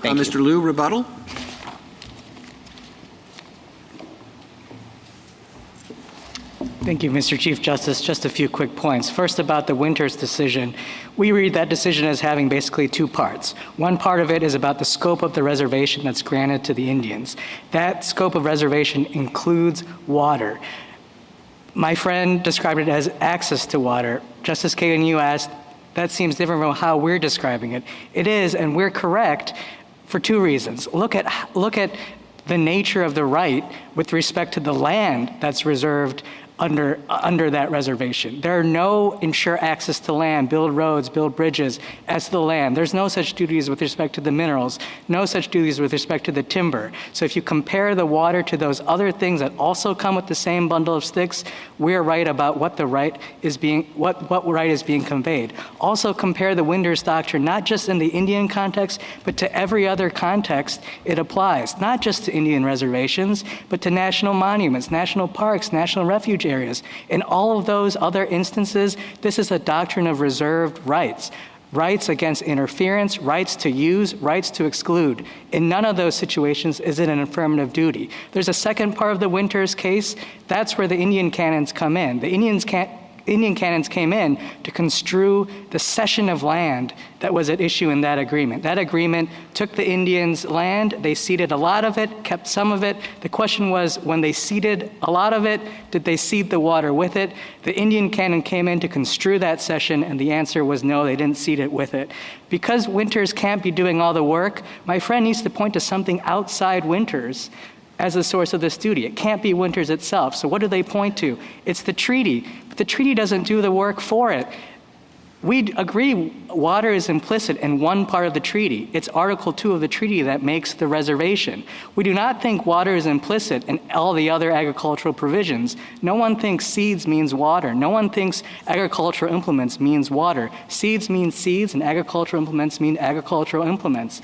Mr. Liu, rebuttal. Thank you, Mr. Chief Justice. Just a few quick points. First, about the Winters decision. We read that decision as having basically two parts. One part of it is about the scope of the reservation that's granted to the Indians. That scope of reservation includes water. My friend described it as access to water. Justice Kagan, you asked, that seems different from how we're describing it. It is, and we're correct for two reasons. Look at the nature of the right with respect to the land that's reserved under that reservation. There are no ensure access to land, build roads, build bridges as to the land. There's no such duties with respect to the minerals, no such duties with respect to the timber. So if you compare the water to those other things that also come with the same bundle of sticks, we're right about what the right is being, what right is being conveyed. Also compare the Winters Doctrine, not just in the Indian context, but to every other context it applies, not just to Indian reservations, but to national monuments, national parks, national refuge areas. In all of those other instances, this is a doctrine of reserved rights. Rights against interference, rights to use, rights to exclude. In none of those situations is it an affirmative duty. There's a second part of the Winters case. That's where the Indian canons come in. The Indian canons came in to construe the cession of land that was at issue in that agreement. That agreement took the Indians' land, they ceded a lot of it, kept some of it. The question was, when they ceded a lot of it, did they cede the water with it? The Indian canon came in to construe that cession, and the answer was no, they didn't cede it with it. Because Winters can't be doing all the work, my friend needs to point to something outside Winters as a source of this duty. It can't be Winters itself. So what do they point to? It's the treaty. But the treaty doesn't do the work for it. We agree water is implicit in one part of the treaty. It's Article 2 of the treaty that makes the reservation. We do not think water is implicit in all the other agricultural provisions. No one thinks seeds means water. No one thinks agricultural implements means water. Seeds mean seeds, and agricultural implements mean agricultural implements.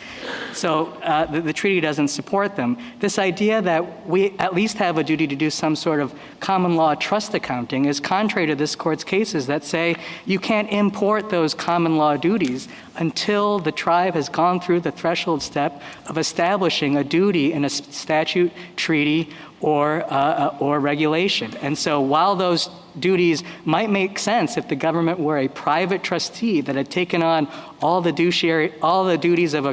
So the treaty doesn't support them. This idea that we at least have a duty to do some sort of common law trust accounting is contrary to this court's cases that say you can't import those common law duties until the tribe has gone through the threshold step of establishing a duty in a statute, treaty, or regulation. And so while those duties might make sense if the government were a private trustee that had taken on all the duties of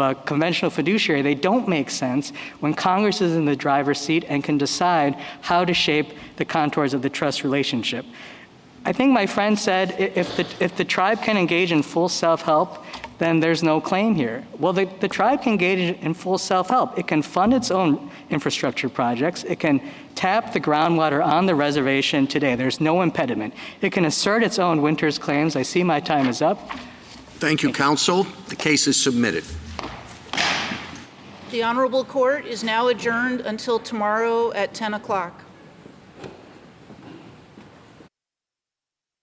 a conventional fiduciary, they don't make sense when Congress is in the driver's seat and can decide how to shape the contours of the trust relationship. I think my friend said if the tribe can engage in full self-help, then there's no claim here. Well, the tribe can engage in full self-help. It can fund its own infrastructure projects. It can tap the groundwater on the reservation today. There's no impediment. It can assert its own Winters claims. I see my time is up. Thank you, counsel. The case is submitted. The Honorable Court is now adjourned until tomorrow at 10 o'clock.